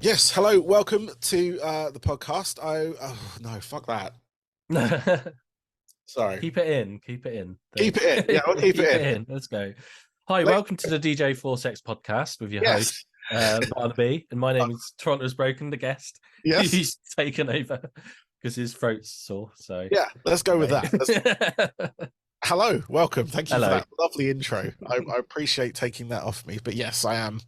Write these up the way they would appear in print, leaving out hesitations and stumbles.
Yes, hello, welcome to the podcast. Oh no, fuck that. Sorry. Keep it in. Keep it in. Keep it in. Yeah, I'll keep Keep it it in. in. Let's go. Hi, Like, welcome to the DJ Forsex podcast with your yes, host, Barnaby. And my name is Torontoisbroken, the guest. yes, He's taken over because his throat's sore. So, yeah. Let's go with that. right. Hello, welcome. Thank you for Hello. that lovely intro. I appreciate taking that off me. But yes, I am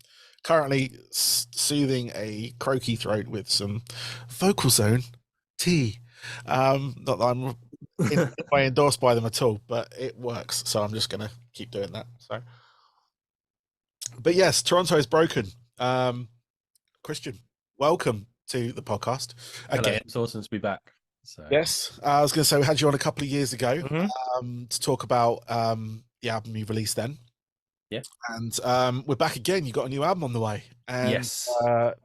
currently soothing a croaky throat with some vocal zone tea. Not that I'm in any way endorsed by them at all, but it works. So I'm just gonna keep doing that. So, but yes, Toronto is broken. Christian, welcome to the podcast Hello. again. It's awesome to be back. So, Yes, I was going to say we had you on a couple of years ago Mhm. to talk about the album you released then, Yeah. and we're back again. You got a new album on the way, and Yes.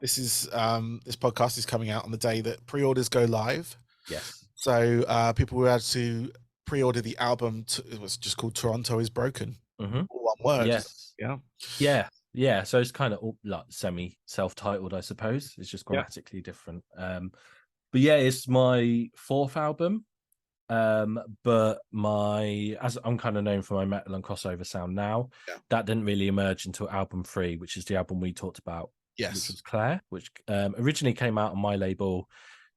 this podcast is coming out on the day that pre-orders go live. Yes. So people were able to pre-order the album. It was just called "Toronto is Broken," Mhm. all one word. Yes. Yeah. Yeah. Yeah. So it's kind of like semi self-titled, I suppose. It's just Yeah. grammatically different. But yeah, it's my fourth album. But as I'm kind of known for my metal and crossover sound now, Yeah. that didn't really emerge until album 3, which is the album we talked about, which Yes. was Claire, which originally came out on my label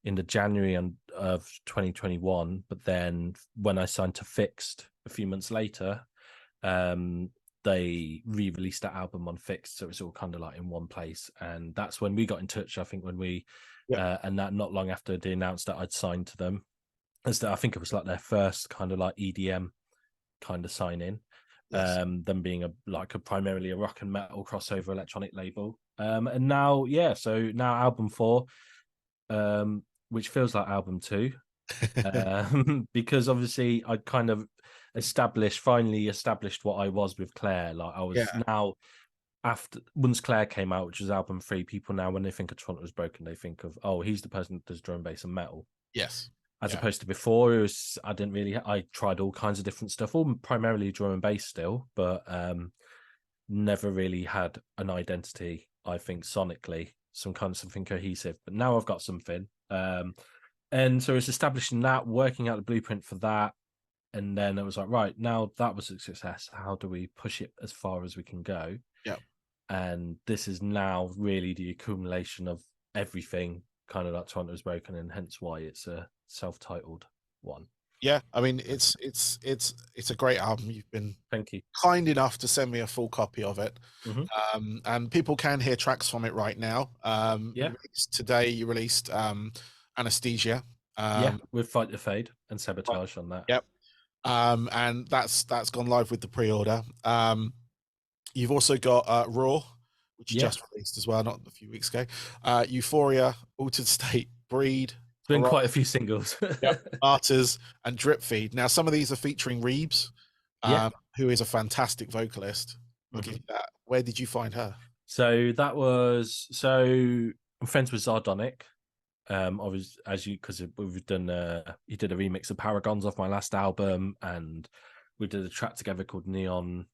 in the January of 2021. But then when I signed to Fixed a few months later, they re-released that album on Fixed, so it's all kind of like in one place. And that's when we got in touch, I think, when we and that not long after they announced that I'd signed to them, as I think it was like their first kind of like EDM kind of sign in. Yes. Them being a primarily a rock and metal crossover electronic label. And now, so now album 4, which feels like album 2. Because obviously I kind of finally established what I was with Claire. Like I was now, after once Claire came out, which was album 3, people now when they think of Torontoisbroken, they think of, oh, he's the person that does drum, bass and metal. Yes. As opposed to before, I tried all kinds of different stuff, all primarily drum and bass still, but never really had an identity, I think, sonically, something cohesive. But now I've got something. And so it's establishing that, working out the blueprint for that. And then it was like, right, now that was a success. How do we push it as far as we can go? Yeah. And this is now really the accumulation of everything, kind of like Torontoisbroken, and hence why it's a self-titled one. Yeah, I mean it's a great album. You've been Thank you. kind enough to send me a full copy of it. Mm-hmm. And people can hear tracks from it right now. Today you released Anesthesia. With Fight the Fade and Sabotage on that. Yep. And that's gone live with the pre-order. You've also got Raw, which you just released as well, not a few weeks ago. Euphoria, Altered State, Breed. Been quite a few singles. Martyrs and Drip Feed. Now, some of these are featuring Reebs, who is a fantastic vocalist. I'll give you that. Where did you find her? So I'm friends with Zardonic. Because we've done he did a remix of Paragons off my last album, and we did a track together called Neon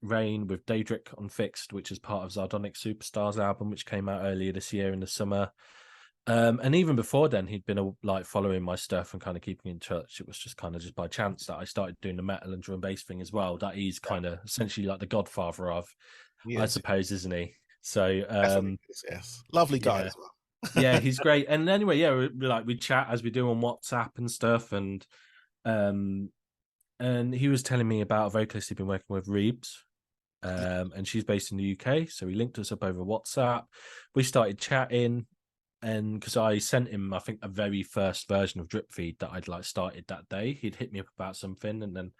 Rain with Daedric on Fixed, which is part of Zardonic Superstars album, which came out earlier this year in the summer. And even before then, he'd been following my stuff and kind of keeping in touch. It was just by chance that I started doing the metal and drum bass thing as well. That he's kind of essentially like the godfather of, I suppose, isn't he? So yes, lovely guy as well. Yeah, he's great. And anyway, we chat as we do on WhatsApp and stuff, and he was telling me about a vocalist he'd been working with, Reebs. And she's based in the UK, so he linked us up over WhatsApp. We started chatting, and because I sent him, I think, a very first version of Drip Feed that I'd started that day. He'd hit me up about something, and then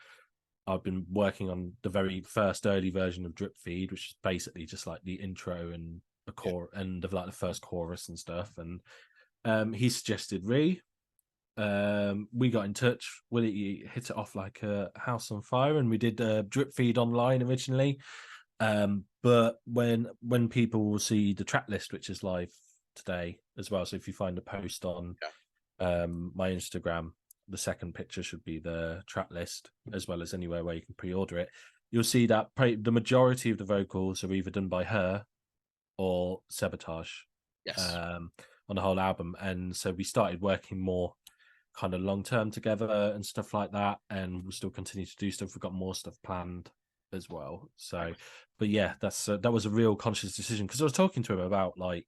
I've been working on the very first early version of Drip Feed, which is basically just like the intro and the core end of like the first chorus and stuff. And he suggested we got in touch. Willie hit it off like a house on fire, and we did Drip Feed online originally. But when people will see the track list, which is live today as well, so if you find a post on my Instagram, the second picture should be the track list, as well as anywhere where you can pre-order it. You'll see that the majority of the vocals are either done by her or Sabotage. Yes. On the whole album. And so we started working more kind of long term together and stuff like that, and we'll still continue to do stuff. We've got more stuff planned as well. So but yeah, that was a real conscious decision, because I was talking to him about like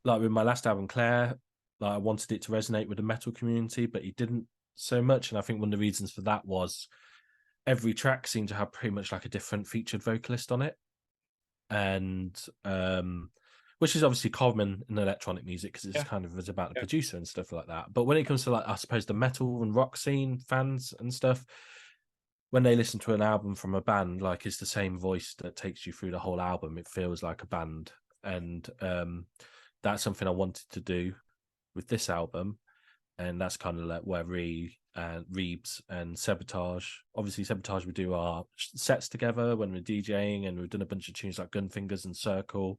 with my last album Claire, like I wanted it to resonate with the metal community, but he didn't so much. And I think one of the reasons for that was every track seemed to have pretty much like a different featured vocalist on it, and which is obviously common in electronic music because it's kind of is about the producer and stuff like that. But when it comes to like, I suppose, the metal and rock scene fans and stuff, when they listen to an album from a band, like it's the same voice that takes you through the whole album. It feels like a band, and that's something I wanted to do with this album, and that's kind of like where Reebs and Sabotage. Obviously, Sabotage, we do our sets together when we're DJing, and we've done a bunch of tunes like Gunfingers and Circle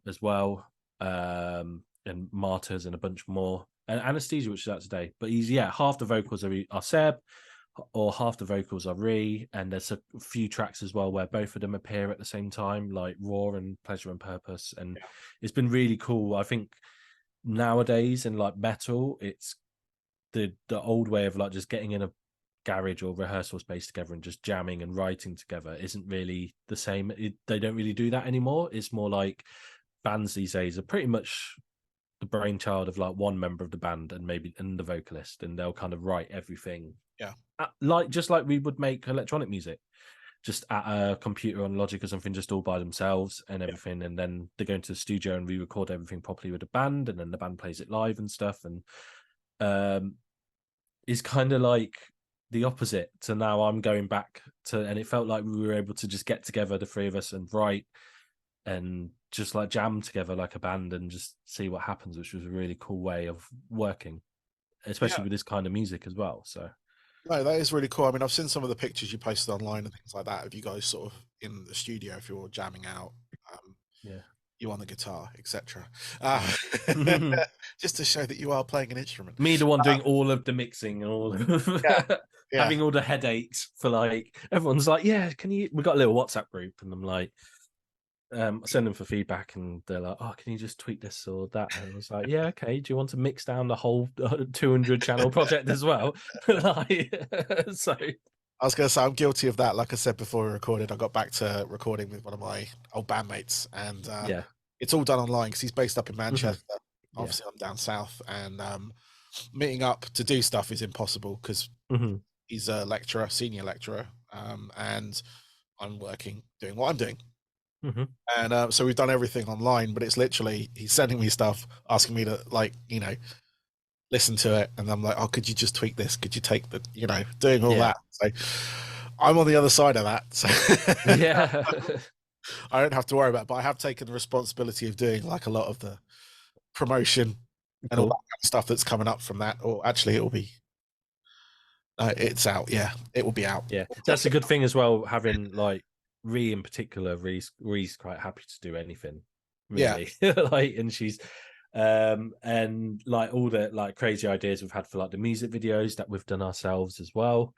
as well, and Martyrs and a bunch more, and Anesthesia, which is out today. But he's half the vocals are Seb, or half the vocals are and there's a few tracks as well where both of them appear at the same time, like Raw and Pleasure and Purpose, and it's been really cool. I think nowadays in like metal, it's the old way of like just getting in a garage or rehearsal space together and just jamming and writing together isn't really the same. They don't really do that anymore. It's more like bands these days are pretty much the brainchild of like one member of the band and the vocalist, and they'll kind of write everything just like we would make electronic music, just at a computer on Logic or something, just all by themselves and everything. And then they go into the studio and re-record everything properly with the band, and then the band plays it live and stuff. And is kind of like the opposite. So now I'm going back to, and it felt like we were able to just get together, the three of us, and write and just like jam together like a band and just see what happens, which was a really cool way of working, especially with this kind of music as well. So no, that is really cool. I mean, I've seen some of the pictures you posted online and things like that of you guys sort of in the studio if you're jamming out, you on the guitar, etc. Just to show that you are playing an instrument. Me, the one doing all of the mixing and all of having all the headaches for like, everyone's like, can you, we got a little WhatsApp group, and I'm like, I send them for feedback, and they're like, oh, can you just tweak this or that? And I was like, yeah, okay, do you want to mix down the whole 200 channel project as well? So I was going to say, I'm guilty of that. Like I said before we recorded, I got back to recording with one of my old bandmates, and it's all done online because he's based up in Manchester. Obviously, I'm down south, and meeting up to do stuff is impossible because he's a lecturer, senior lecturer, and I'm doing what I'm doing. And so we've done everything online, but it's literally he's sending me stuff, asking me to listen to it, and I'm like, oh, could you just tweak this? Could you take the, doing all that? So I'm on the other side of that. So I don't have to worry about it, but I have taken the responsibility of doing like a lot of the promotion and all that kind of stuff that's coming up from that. Or actually, it'll be it's out. Yeah, it will be out. Yeah, that's a good thing as well. Having like in particular, Ree's quite happy to do anything, really. And she's and like all the like crazy ideas we've had for like the music videos that we've done ourselves as well,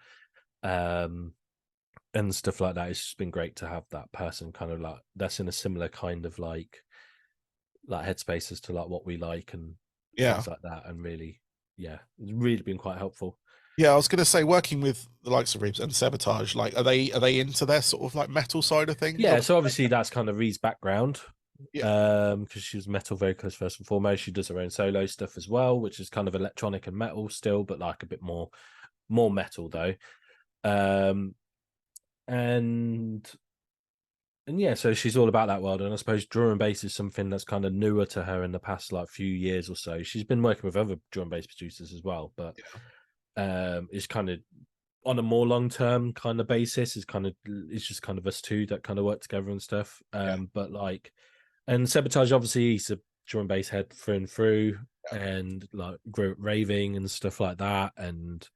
and stuff like that. It's just been great to have that person kind of like that's in a similar kind of like headspace as to like what we like and things like that, and really it's really been quite helpful. I was going to say, working with the likes of Reebs and Sabotage, like are they into their sort of like metal side of things? So obviously that's kind of Ree's background, because she was metal vocalist first and foremost. She does her own solo stuff as well, which is kind of electronic and metal still, but like a bit more metal though. And so she's all about that world, and I suppose drum and bass is something that's kind of newer to her in the past like few years or so. She's been working with other drum and bass producers as well, but it's kind of on a more long-term kind of basis. It's just kind of us two that kind of work together and stuff. But like, and Sabotage, obviously he's a drum and bass head through and through, and like grew up raving and stuff like that, and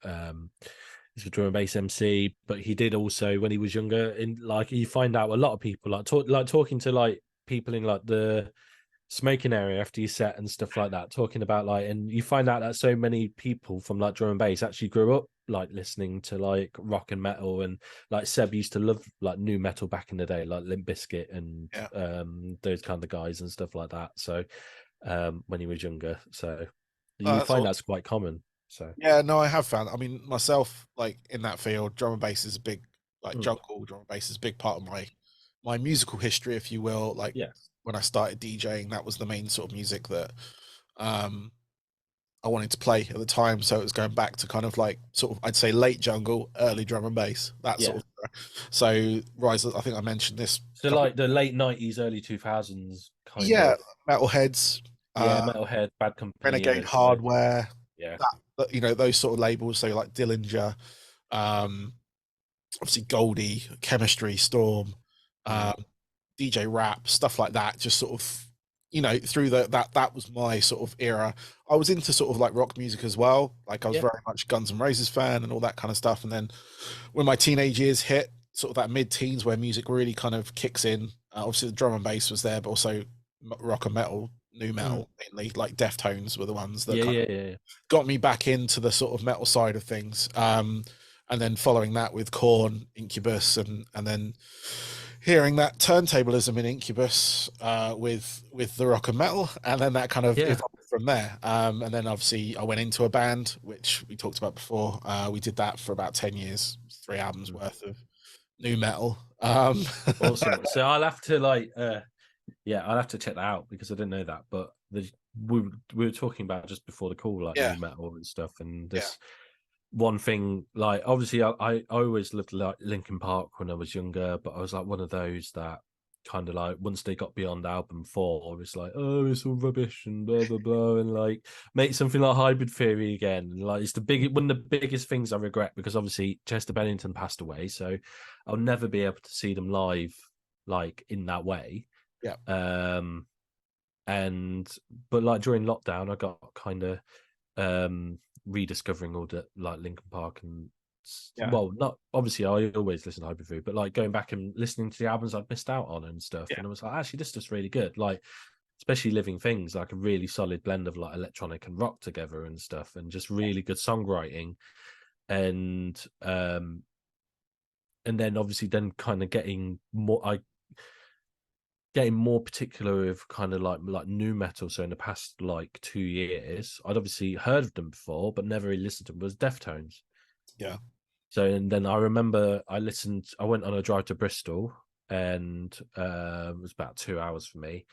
he's a drum and bass MC. But he did also, when he was younger, in like, you find out a lot of people talking to like people in like the smoking area after you set and stuff like that, talking about like, and you find out that so many people from like drum and bass actually grew up like listening to like rock and metal, and like Seb used to love like new metal back in the day, like Limp Bizkit and those kind of guys and stuff like that. So when he was younger, so you That's find awesome. that's quite common. So Yeah, no, I have found. I mean, myself, like in that field, drum and bass is a big, like jungle drum and bass is a big part of my musical history, if you will. Like yeah, when I started DJing, that was the main sort of music that um I wanted to play at the time. So it was going back to kind of like sort of, I'd say, late jungle, early drum and bass, that yeah. sort of. So Rise, I think I mentioned this. So like the late 90s, early 2000s kind Yeah, of, Metalheads, yeah, uh, Metalhead, Bad Company, and Renegade it's like, Hardware, yeah, those sort of labels. So like Dillinger, um, obviously Goldie, Chemistry, Storm, mm, um, DJ Rap, stuff like that. Just sort of, through that was my sort of era. I was into sort of like rock music as well. Like I was yeah, very much Guns N' Roses fan and all that kind of stuff. And then when my teenage years hit, sort of that mid-teens where music really kind of kicks in. Obviously, the drum and bass was there, but also rock and metal, new mm, metal mainly. Like Deftones were the ones that yeah, kind of yeah, yeah, got me back into the sort of metal side of things. And then following that with Korn, Incubus, and then hearing that turntablism in Incubus with the rock and metal, and then that kind of yeah. evolved from there. And then obviously I went into a band which we talked about before. We did that for about 10 years, 3 albums Mm. worth of new metal. Awesome. So I'll have to like, I'll have to check that out because I didn't know that. But we were talking about just before the call, like Yeah, new metal and stuff, and yeah, this one thing, like obviously I always loved like Linkin Park when I was younger, but I was like one of those that kind of like once they got beyond album 4, I was like, oh, it's all rubbish and blah blah blah, and like make something like Hybrid Theory again. And like it's one of the biggest things I regret because obviously Chester Bennington passed away, so I'll never be able to see them live like in that way. yeah, Um and but like during lockdown I got kind of rediscovering all the like Linkin Park and yeah, well, not obviously I always listen to Hybrid Theory, but like going back and listening to the albums I'd missed out on and stuff, yeah, and I was like, actually, this is really good. Like, especially Living Things, like a really solid blend of like electronic and rock together and stuff, and just really good songwriting, and then obviously then kind of getting more particular of kind of like new metal. So in the past like 2 years, I'd obviously heard of them before, but never really listened to them. Was Deftones. yeah. So and then I remember I went on a drive to Bristol, and it was about 2 hours for me,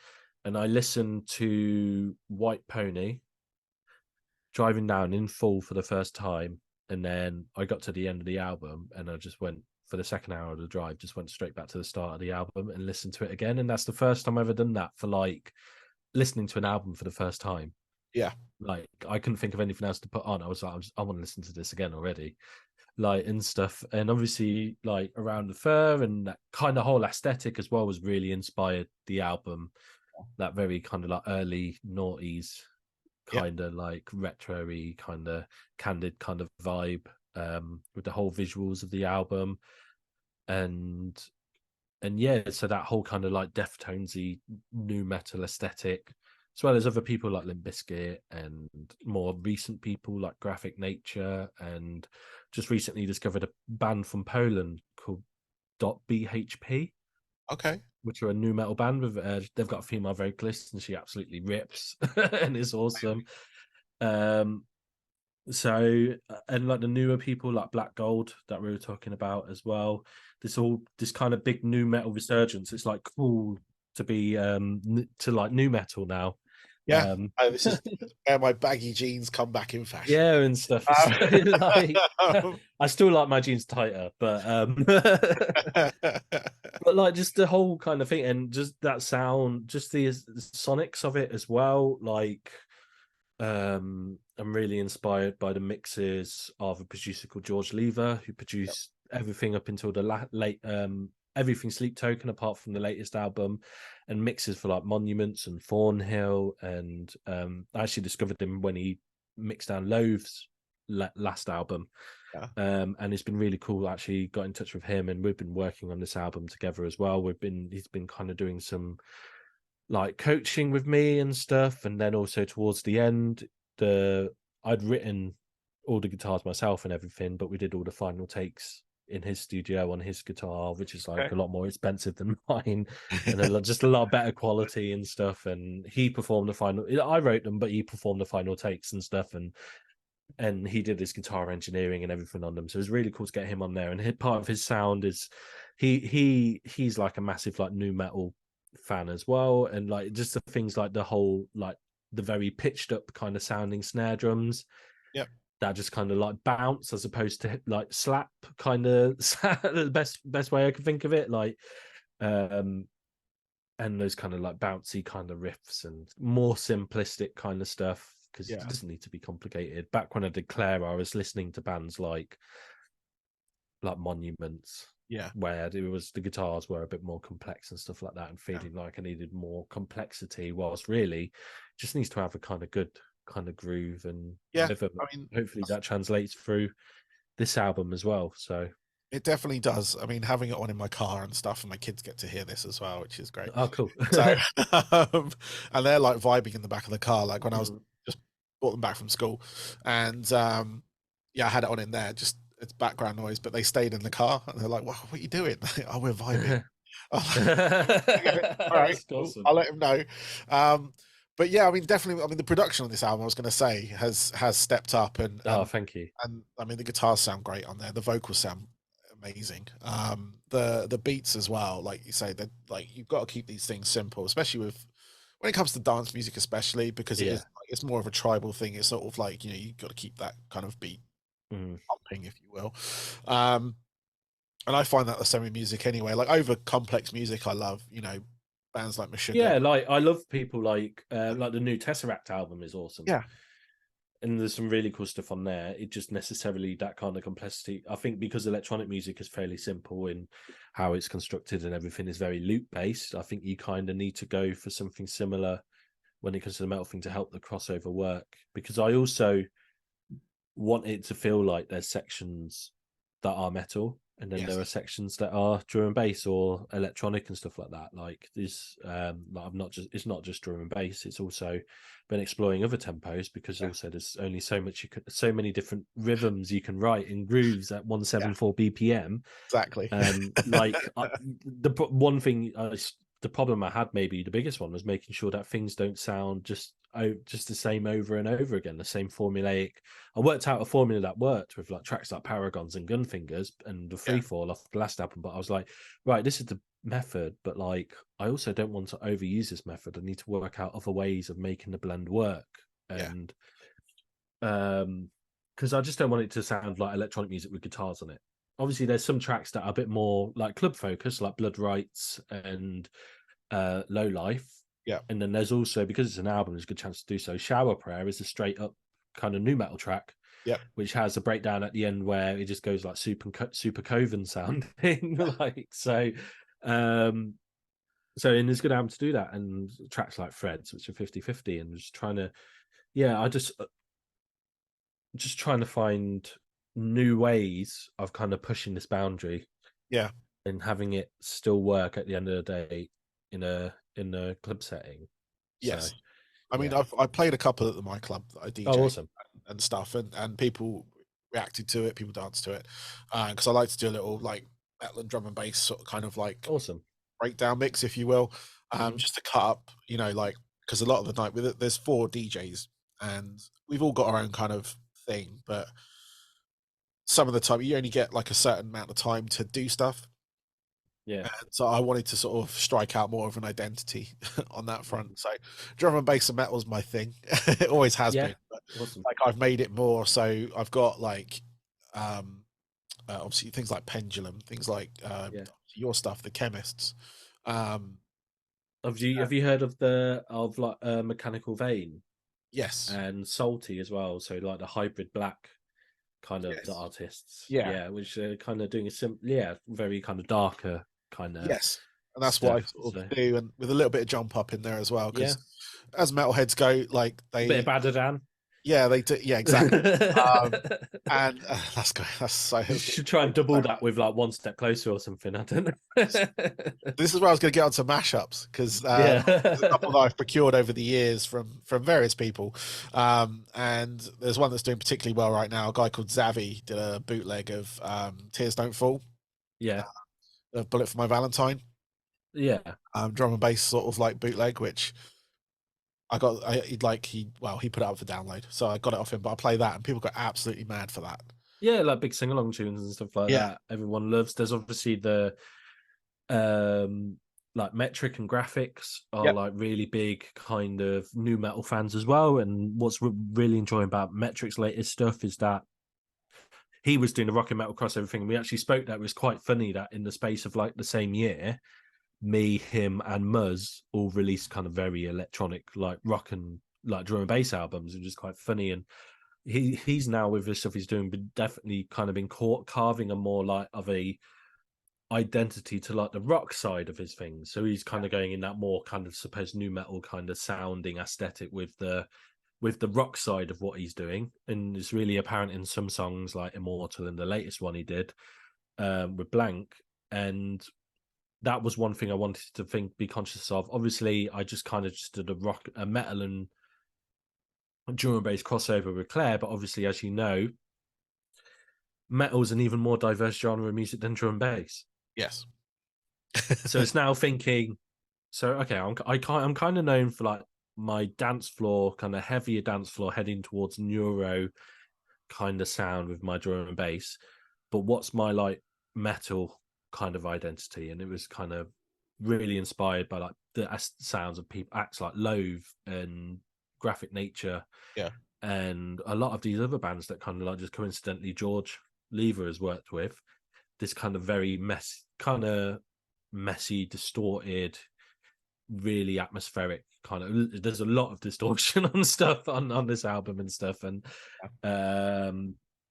and I listened to White Pony driving down in full for the first time, and then I got to the end of the album, and I just went for the second hour of the drive, just went straight back to the start of the album and listened to it again, and that's the first time I've ever done that for like listening to an album for the first time. Yeah. Like I couldn't think of anything else to put on. I was like, I want to listen to this again already, like and stuff. And obviously, like Around the Fur and that kind of whole aesthetic as well was really inspired the album. That very kind of like early noughties Yeah. kind of like retro-y kind of candid kind of vibe, with the whole visuals of the album, and yeah, so that whole kind of like Deftonesy new metal aesthetic, as well as other people like Limp Bizkit and more recent people like Graphic Nature, and just recently discovered a band from Poland called .bhp, Okay. which are a new metal band with they've got a female vocalist and she absolutely rips and it's awesome. Um, so and like the newer people like Black Gold that we were talking about as well. This kind of big new metal resurgence. It's like cool to be to like new metal now. Yeah. This is where my baggy jeans come back in fashion. Yeah, and stuff. It's like Um, I still like my jeans tighter, but but like just the whole kind of thing and just that sound, just the sonics of it as well. Like I'm really inspired by the mixes of a producer called George Lever, who produced everything up until the late everything Sleep Token apart from the latest album, and mixes for like Monuments and Thornhill, and I actually discovered him when he mixed down Loath's last album. yeah. And it's been really cool. Actually, got in touch with him, and we've been working on this album together as well. He's been kind of doing some like coaching with me and stuff, and then also towards the end, I'd written all the guitars myself and everything, but we did all the final takes in his studio on his guitar, which is like Okay. a lot more expensive than mine, and just a lot better quality and stuff. And he performed the final. I wrote them, but he performed the final takes and stuff, and he did his guitar engineering and everything on them. So it was really cool to get him on there. And part of his sound is he's like a massive like nu metal fan as well, and like just the things like the whole like the very pitched up kind of sounding snare drums. Yep. That just kind of like bounce as opposed to like slap, kind of the best way I could think of it. Like, and those kind of like bouncy kind of riffs and more simplistic kind of stuff, because it Yeah. doesn't need to be complicated. Back when I did Claire, I was listening to bands like Monuments, Yeah. where it was the guitars were a bit more complex and stuff like that, and feeling like I needed more complexity, whilst really just needs to have a kind of good kind of groove and Yeah. rhythm. I mean, Hopefully that translates through this album as well. So it definitely does. I mean, having it on in my car and stuff, and my kids get to hear this as well, which is great. oh, cool. So, and they're like vibing in the back of the car, like when I was Mm. just brought them back from school, and yeah, I had it on in there, just it's background noise, but they stayed in the car and they're like, "What are you doing?" Oh, we're vibing. Okay, all right, That's cool. awesome. I'll let him know. But yeah, I mean, definitely. I mean, the production on this album, I was going to say, has stepped up, and Oh, thank you. I mean, the guitars sound great on there. The vocals sound amazing. The beats as well, like you say, that like you've got to keep these things simple, especially with when it comes to dance music, especially because it is Yeah. like, it's more of a tribal thing. It's sort of like you've got to keep that kind of beat Mm. pumping, if you will. And I find that the same in music anyway. Like over complex music, I love bands like Meshuggah. Yeah, like I love people like the new Tesseract album is awesome. Yeah, And there's some really cool stuff on there. It just necessarily that kind of complexity. I think because electronic music is fairly simple in how it's constructed and everything is very loop based. I think you kind of need to go for something similar when it comes to the metal thing to help the crossover work. Because I also want it to feel like there's sections that are metal, and then there are yes, sections that are drum and bass or electronic and stuff like that. Like this, like it's not just drum and bass. It's also been exploring other tempos, because yeah, also there's only so many different rhythms you can write in grooves at yeah, 174 BPM. exactly. Like one thing, the problem I had, maybe the biggest one, was making sure that things don't sound just the same over and over again, the same formulaic. I worked out a formula that worked with like tracks like Paragons and Gunfingers and the Yeah, Freefall off the last album, but I was like, right, this is the method, but like I also don't want to overuse this method. I need to work out other ways of making the blend work. yeah, And because I just don't want it to sound like electronic music with guitars on it. Obviously, there's some tracks that are a bit more like club focused, like Blood Rights and Low Life. yeah, And then there's also, because it's an album, there's a good chance to do so. Shower Prayer is a straight up kind of nu metal track, yeah, which has a breakdown at the end where it just goes like super Coven sounding. Like um and it's a good album to do that. And tracks like Freds, which are 50-50, and just trying to just trying to find new ways of kind of pushing this boundary yeah. and having it still work at the end of the day in a club setting. So Yes. I mean, yeah. I played a couple at my club that I Oh, DJ awesome. and stuff, and people reacted to it, people danced to it, because I like to do a little like metal and drum and bass sort of kind of like Awesome. breakdown mix, if you will, Mhm. just to cut up, like because a lot of the night with it, there's 4 DJs and we've all got our own kind of thing, but some of the time you only get like a certain amount of time to do stuff. Yeah. And so I wanted to sort of strike out more of an identity on that Mhm. front. So drum and bass and metal is my thing. It always has Yeah. been, but Awesome. like I've made it more. So I've got like obviously things like Pendulum, things like Yeah. your stuff, the Chemists. Um, Have you heard of like Mechanical Vein yes, and Salty as well? So like the hybrid black kind of the yes, artists, yeah, yeah, which are kind of doing very kind of darker kind of yes, and that's what I stuff. sort So of do, and with a little bit of jump up in there as well, yeah, because as metalheads go, like a bit of they Badadan. Yeah, they do. Yeah, exactly. And that's good. That's so. You should try and double that with like One Step Closer or something. I don't know. This is where I was going to get onto mashups, because Yeah. there's a couple that I've procured over the years from various people, and there's one that's doing particularly well right now. A guy called Zavi did a bootleg of "Tears Don't Fall," Yeah. a "Bullet for My Valentine," Yeah. drum and bass sort of like bootleg, which I got. He put it up for download, so I got it off him. But I play that, and people got absolutely mad for that. Yeah, like big sing along tunes and stuff like Yeah, that. Everyone loves. There's obviously the like Metrik and Graphics are yep, like really big kind of new metal fans as well. And what's really enjoying about Metrik's latest stuff is that he was doing the rock and metal crossover thing. And we actually spoke that it was quite funny that in the space of like the same year, me, him, and Muzz all released kind of very electronic, like rock and like drum and bass albums, which is quite funny. And he's now with the stuff he's doing, but definitely kind of been carving a more like of a identity to like the rock side of his things. So he's kind of going in that more kind of supposed new metal kind of sounding aesthetic with the rock side of what he's doing. And it's really apparent in some songs like Immortal and the latest one he did with Blanke. And that was one thing I wanted to be conscious of. Obviously, I just kind of just did a metal and drum and bass crossover with Claire, but obviously, as you know, metal's an even more diverse genre of music than drum and bass. yes, So it's now thinking, so okay, I'm kind of known for like my dance floor, kind of heavier dance floor, heading towards neuro kind of sound with my drum and bass. But what's my like metal kind of identity? And it was kind of really inspired by like the sounds of people acts like Loathe and Graphic Nature yeah, and a lot of these other bands that kind of like just coincidentally George Lever has worked with. This kind of very messy, distorted, really atmospheric kind of. There's a lot of distortion on stuff on this album and stuff, and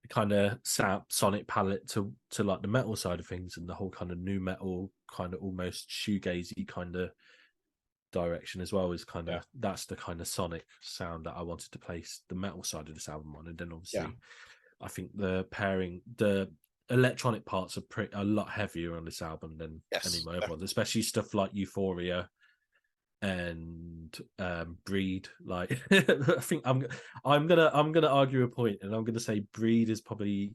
kind of sonic palette to like the metal side of things and the whole kind of new metal, kind of almost shoegazy kind of direction as well is kind yeah, of that's the kind of sonic sound that I wanted to place the metal side of this album on. And then yeah. obviously I think the electronic parts are a lot heavier on this album than any of Yes, my other ones, especially stuff like Euphoria and Breed. Like I think I'm gonna argue a point, and I'm gonna say Breed is probably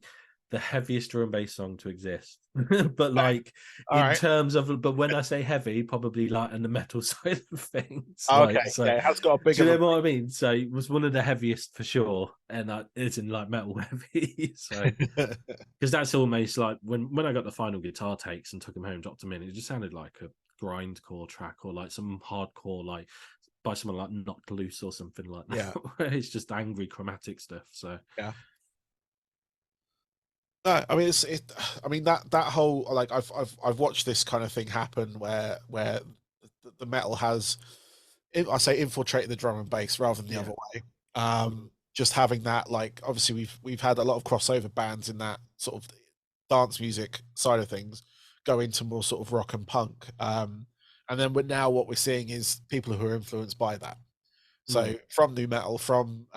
the heaviest drum and bass song to exist. But like all in right. terms of, but when I say heavy, probably like on the metal side of things. Okay, Like so, yeah, it has got a big do of you a. know what I mean? So it was one of the heaviest for sure, and it's in like metal heavy. So because that's almost like when I got the final guitar takes and took them home, dropped them in, it just sounded like a grindcore track or like some hardcore like by someone like Knocked Loose or something like that. Yeah, Where it's just angry chromatic stuff. So yeah. No, I mean I mean that whole, like, I've watched this kind of thing happen where the metal has, I say, infiltrated the drum and bass rather than the yeah. other way. Just having that, like, obviously we've had a lot of crossover bands in that sort of dance music side of things go into more sort of rock and punk. And then now what we're seeing is people who are influenced by that. So Mm. from new metal, from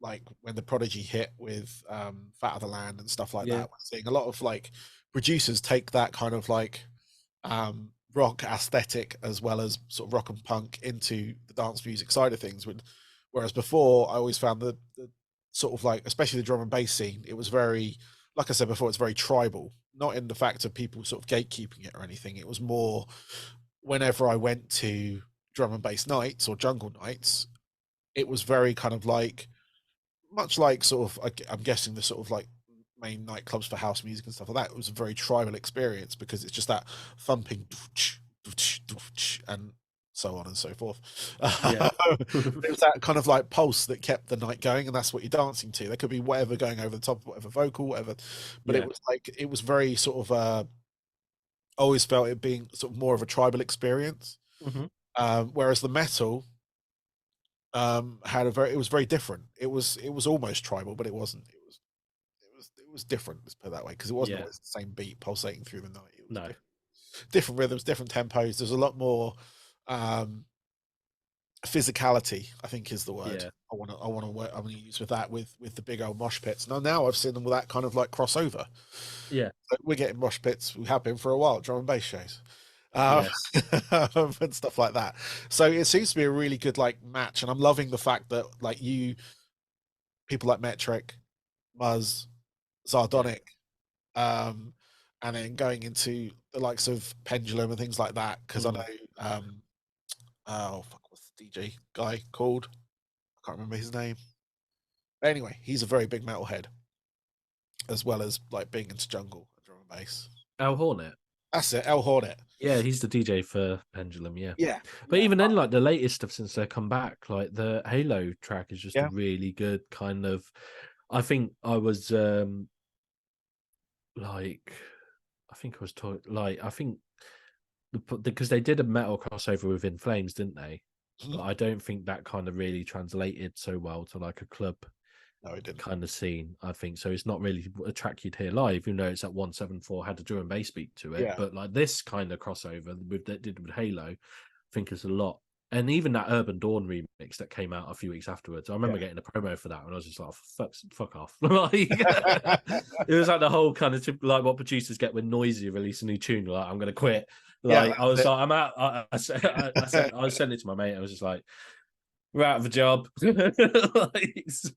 like when the Prodigy hit with Fat of the Land and stuff like Yeah. that, we're seeing a lot of like producers take that kind of like rock aesthetic as well as sort of rock and punk into the dance music side of things. Whereas before, I always found the sort of like, especially the drum and bass scene, it was very, like I said before, it's very tribal. Not in the fact of people sort of gatekeeping it or anything. It was more, whenever I went to drum and bass nights or jungle nights, it was very kind of like, much like sort of, I'm guessing the sort of like main nightclubs for house music and stuff like that. It was a very tribal experience because it's just that thumping and so on and so forth. Yeah. It was that kind of like pulse that kept the night going, and that's what you're dancing to. There could be whatever going over the top of whatever vocal, whatever, but it Yeah. was like, it was very sort of always felt it being sort of more of a tribal experience. Hmm. Whereas the metal had a very, it was very different. It was almost tribal, but it wasn't. It was different. Let's put it that way, because it wasn't Yeah. always the same beat pulsating through the night. It was No. different rhythms, different tempos. There's a lot more. Um, physicality, I think, is the word Yeah, I want to use with that, with the big old mosh pits. Now I've seen them with that kind of like crossover. yeah, So we're getting mosh pits. We have been for a while, drum and bass shows, um, yeah, and stuff like that. So it seems to be a really good like match, and I'm loving the fact that like people like Metrik, Muzz, yeah. Sardonic, um, and then going into the likes of Pendulum and things like that. Because I know, Mm. oh fuck, what's the DJ guy called? I can't remember his name. Anyway, he's a very big metalhead, as well as like being into jungle and drum and bass. Al Hornet. That's it, El Hornet. Yeah, he's the DJ for Pendulum. Yeah, Yeah, but yeah, even then, like the latest stuff since they come back, like the Halo track is just a yeah. really good kind of. I think I was like, I think I was talking like I think because they did a metal crossover with In Flames, didn't they? But Mhm. I don't think that kind of really translated so well to like a club No, it didn't. kind of scene. I think so. It's not really a track you'd hear live, even though it's at 174 had a drum and bass beat to it. Yeah, But like this kind of crossover with that did with Halo, I think is a lot. And even that Urban Dawn remix that came out a few weeks afterwards, I remember yeah. getting a promo for that, and I was just like, "Fuck off!" Like, it was like the whole kind of like what producers get when Noisia release a new tune. Like, I'm gonna quit. Yeah, Like, I was that's like, I'm out. I sent it to my mate. I was just like, we're out of a job. Like, so,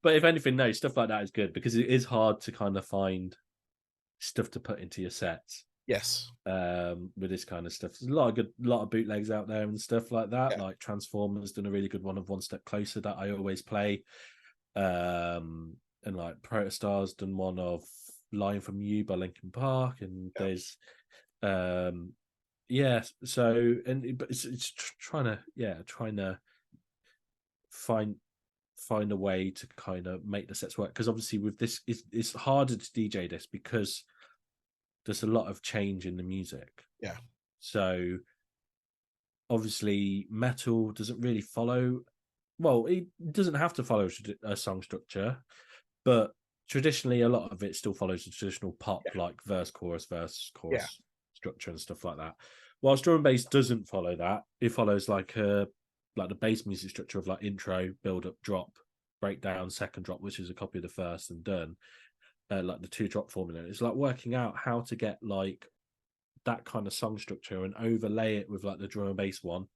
but if anything, no, stuff like that is good because it is hard to kind of find stuff to put into your sets yes. with this kind of stuff. There's a lot of bootlegs out there and stuff like that. Yeah, Like Transformers done a really good one of One Step Closer that I always play. And like Protostar's done one of Line from You by Linkin Park, and yeah, there's yeah, so but it's trying to find find a way to kind of make the sets work because obviously with this it's harder to DJ this because there's a lot of change in the music. yeah, So obviously metal doesn't really follow, well, it doesn't have to follow a song structure, but traditionally a lot of it still follows the traditional pop yeah, like verse yeah, chorus structure and stuff like that. Whilst drum and bass doesn't follow that, it follows like the bass music structure of like intro, build up, drop, breakdown, second drop, which is a copy of the first and done. Like the two drop formula. It's like working out how to get like that kind of song structure and overlay it with like the drum and bass one,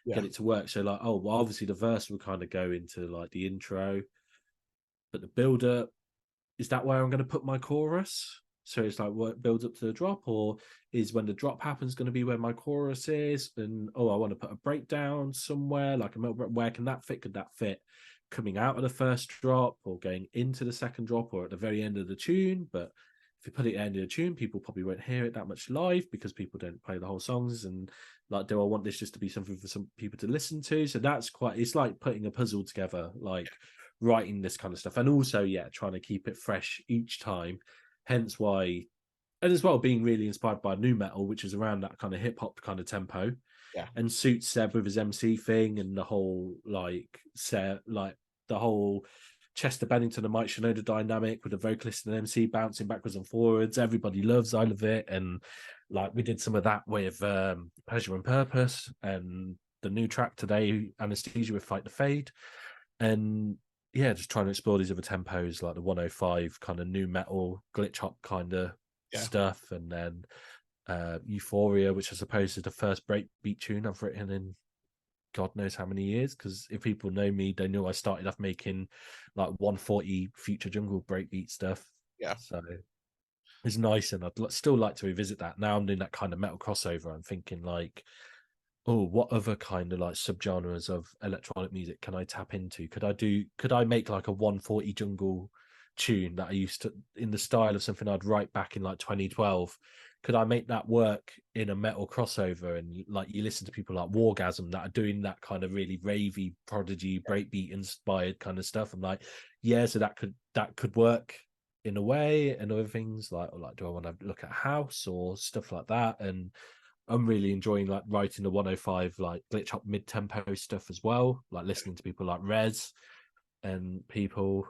yeah, get it to work. So like, oh well, obviously the verse will kind of go into like the intro, but the build up, is that where I'm going to put my chorus? So it's like what builds up to the drop, or is when the drop happens going to be where my chorus is? And oh, I want to put a breakdown somewhere, like where can that fit? Could that fit coming out of the first drop, or going into the second drop, or at the very end of the tune? But if you put it at the end of the tune, people probably won't hear it that much live because people don't play the whole songs. And like, do I want this just to be something for some people to listen to? So that's quite. It's like putting a puzzle together, like writing this kind of stuff, and also trying to keep it fresh each time. Hence why, and as well being really inspired by new metal, which is around that kind of hip hop kind of tempo, yeah, and suits Seb with his MC thing and the whole the whole Chester Bennington and Mike Shinoda dynamic with the vocalist and MC bouncing backwards and forwards. Everybody loves I Love It, and like we did some of that with Pleasure and Purpose, and the new track today, Anesthesia with Fight the Fade, and just trying to explore these other tempos like the 105 kind of new metal glitch hop kind of yeah, stuff, and then Euphoria, which I suppose is the first breakbeat tune I've written in God knows how many years. Because if people know me, they know I started off making like 140 Future Jungle breakbeat stuff. yeah, So it's nice, and I'd still like to revisit that. Now I'm doing that kind of metal crossover. I'm thinking like, oh, what other kind of like subgenres of electronic music can I tap into? Could I make like a 140 jungle tune that I used to in the style of something I'd write back in like 2012? Could I make that work in a metal crossover? And like you listen to people like Wargasm that are doing that kind of really ravey, prodigy, breakbeat inspired kind of stuff. I'm like, yeah, so that could work in a way, and other things like, or like, do I want to look at house or stuff like that? And I'm really enjoying like writing the 105 like glitch hop mid tempo stuff as well, like listening to people like Rez and people.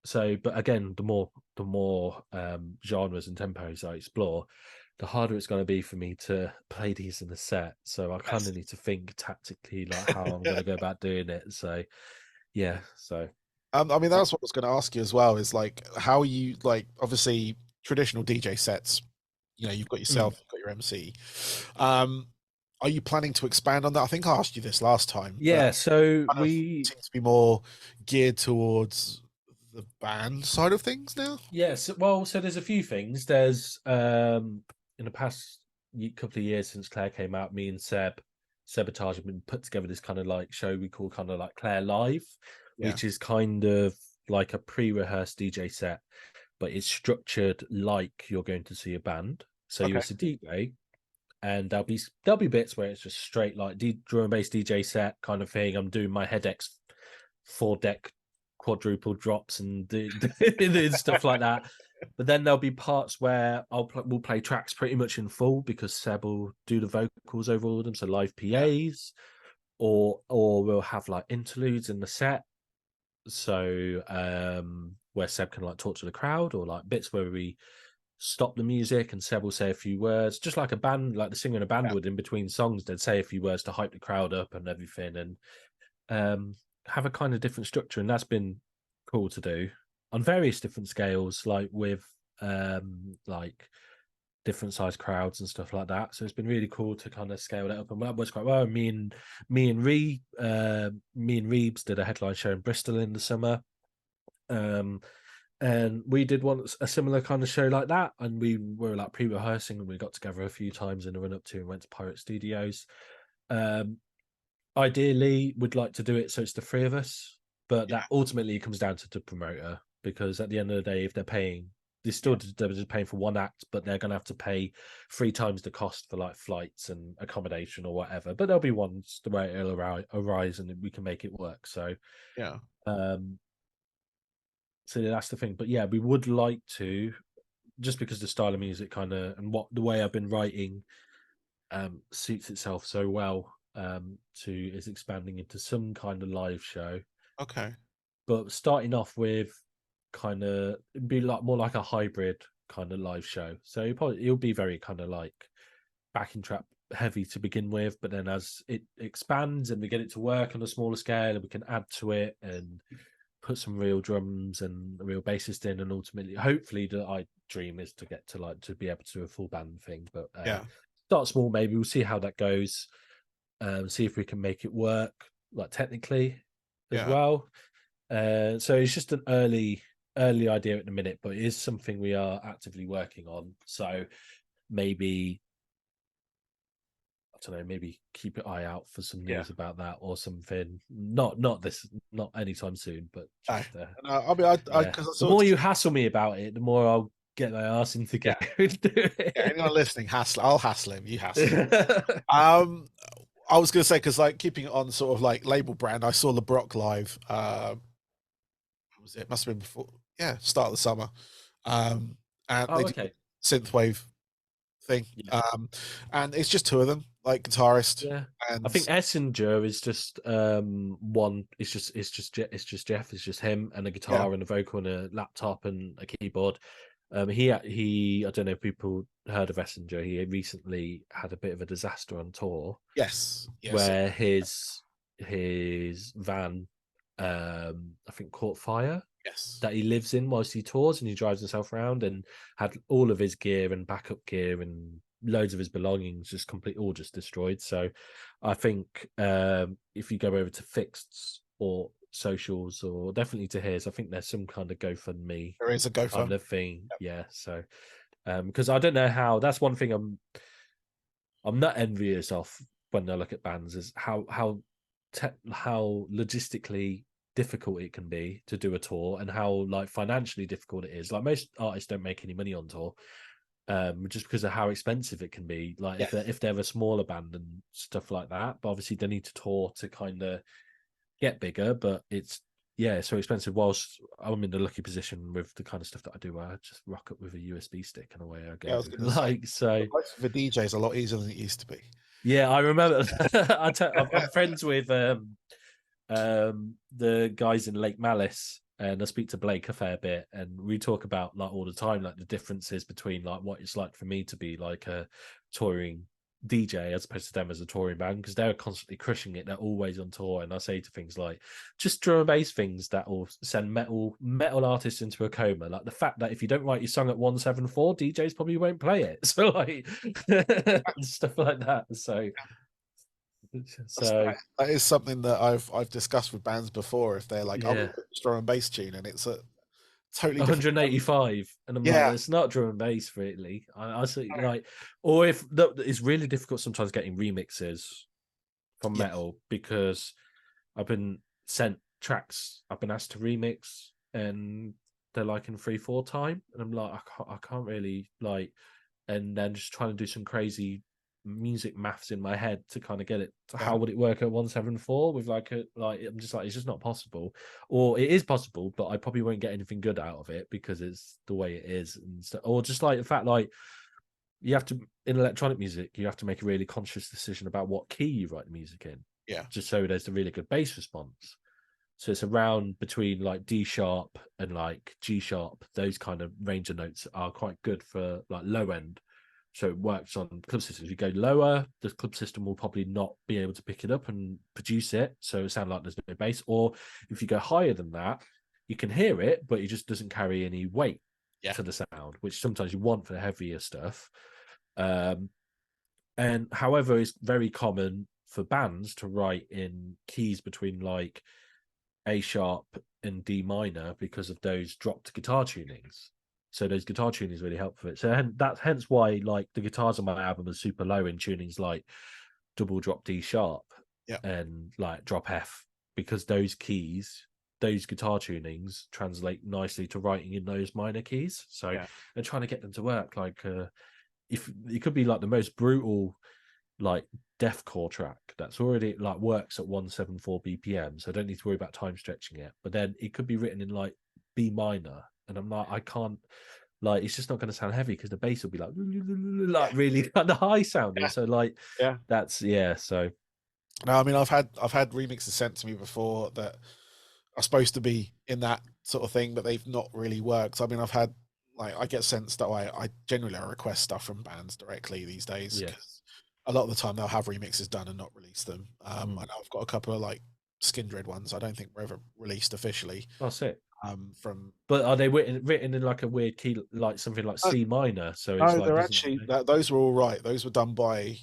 So, but again, the more genres and tempos I explore, the harder it's going to be for me to play these in the set. So I kind of need to think tactically, like how I'm going to go about doing it. So yeah, so I mean, that's what I was going to ask you as well. Is like, how are you like? Obviously, traditional DJ sets. You know, you've got yourself, you've got your MC. Um, are you planning to expand on that? I think I asked you this last time, but yeah, so kind of we seems to be more geared towards the band side of things now. yes, well, so there's a few things. There's in the past couple of years since Claire came out, me and Sabotage have been put together this kind of like show we call kind of like Claire Live, Yeah. which is kind of like a pre-rehearsed DJ set, but it's structured like you're going to see a band. So Okay. you're a DJ, and there'll be bits where it's just straight like drum and bass DJ set kind of thing. I'm doing my HeadX 4-deck quadruple drops and stuff like that. But then there'll be parts where we'll play tracks pretty much in full because Seb will do the vocals over all of them, so live Yeah. PAs, or we'll have like interludes in the set. So where Seb can like talk to the crowd, or like bits where we stop the music and Seb will say a few words, just like a band, like the singer in a band Yeah. would in between songs. They'd say a few words to hype the crowd up and everything, and have a kind of different structure. And that's been cool to do on various different scales, like with like different size crowds and stuff like that. So it's been really cool to kind of scale that up, and that works quite well. Me and Reeves did a headline show in Bristol in the summer. And we did a similar kind of show like that, and we were like pre-rehearsing, and we got together a few times in the run up to and went to Pirate Studios. Ideally, we'd like to do it so it's the three of us, but that ultimately comes down to the promoter, because at the end of the day, if they're paying, they're just paying for one act, but they're going to have to pay 3 times the cost for like flights and accommodation or whatever. But there'll be ones the way it'll arise, and we can make it work. So Yeah. So that's the thing. But yeah, we would like to, just because the style of music kind of and what the way I've been writing suits itself so well to is expanding into some kind of live show. Okay. But starting off with kind of be like more like a hybrid kind of live show. So it'll be very kind of like backing track heavy to begin with, but then as it expands and we get it to work on a smaller scale and we can add to it and put some real drums and a real bassist in, and ultimately hopefully the dream is to get to like to be able to do a full band thing. But start small, maybe we'll see how that goes, see if we can make it work like technically as well. So it's just an early idea at the minute, but it is something we are actively working on. So maybe I don't know, maybe keep an eye out for some news about that or something. Not anytime soon, but just I mean, the more you hassle me about it, the more I'll get my ass into get do it. Yeah, anyone listening, I'll hassle him. You hassle him. I was going to say, because like keeping it on sort of like label brand, I saw LeBrock live. What was it? Must have been before, start of the summer. And they did synthwave thing. And it's just 2 of them, like guitarist. Yeah, and I think Essinger is just one. It's just Jeff. It's just him and a guitar and a vocal and a laptop and a keyboard. He I don't know if people heard of Essinger. He recently had a bit of a disaster on tour. Yes. Where his van, I think, caught fire. Yes. That he lives in whilst he tours, and he drives himself around, and had all of his gear and backup gear and loads of his belongings just all just destroyed. So I think if you go over to Fixed's or socials, or definitely to his, I think there's some kind of GoFundMe. There is a GoFundMe kind of thing. Yep. So because I don't know how, that's one thing I'm not envious of when I look at bands, is how logistically difficult it can be to do a tour, and how like financially difficult it is. Like most artists don't make any money on tour, just because of how expensive it can be. Like if they're a smaller band and stuff like that, but obviously they need to tour to kind of get bigger. But it's so expensive. Whilst I'm in the lucky position with the kind of stuff that I do, where I just rock up with a USB stick and away I go. I was like, so the DJ is a lot easier than it used to be. Yeah, I remember. I'm friends with the guys in Lake Malice, and I speak to Blake a fair bit, and we talk about like all the time, like the differences between like what it's like for me to be like a touring DJ as opposed to them as a touring band, because they're constantly crushing it. They're always on tour, and I say to things like just drum and bass things that will send metal artists into a coma. Like the fact that if you don't write your song at 174, DJs probably won't play it. So like stuff like that. So That is something that I've discussed with bands before. If they're like, "Oh, yeah. drum and bass tune," and it's a totally different. 185, and I'm like, Yeah, it's not drum and bass really. I see like, or if it's really difficult sometimes getting remixes from yeah, metal, because I've been sent tracks I've been asked to remix, and they're like in 3/4 time, and I'm like, I can't really like, and then just trying to do some crazy music maths in my head to kind of get it. yeah, How would it work at 174 with like a like? I'm just like, it's just not possible, or it is possible, but I probably won't get anything good out of it because it's the way it is, and so, or just like the fact like you have to, in electronic music, you have to make a really conscious decision about what key you write the music in, yeah, just so there's a really good bass response. So it's around between like D sharp and like G sharp. Those kind of range of notes are quite good for like low end. So it works on club systems. If you go lower, the club system will probably not be able to pick it up and produce it. So it sounds like there's no bass. Or if you go higher than that, you can hear it, but it just doesn't carry any weight yeah, to the sound, which sometimes you want for the heavier stuff. And however, it's very common for bands to write in keys between like A sharp and D minor because of those dropped guitar tunings. So those guitar tunings really help for it. So that's hence why like the guitars on my album are super low in tunings like double drop D sharp yeah, and like drop F, because those keys, those guitar tunings translate nicely to writing in those minor keys. So yeah, they're trying to get them to work like if it could be like the most brutal like deathcore track that's already like works at 174 BPM, so I don't need to worry about time stretching it. But then it could be written in like B minor, and I'm like, I can't, like, it's just not going to sound heavy because the bass will be like really kind of high sounding. yeah, So like yeah. that's yeah. So No, I mean I've had remixes sent to me before that are supposed to be in that sort of thing, but they've not really worked. I mean, I've had like I get sent stuff. I generally request stuff from bands directly these days yeah, because a lot of the time they'll have remixes done and not release them. I mm. know I've got a couple of like Skindred ones. I don't think were ever released officially. That's it. From But are they written in like a weird key, like something like no, C minor? So it's no, like they're doesn't. actually those were all right. Those were done by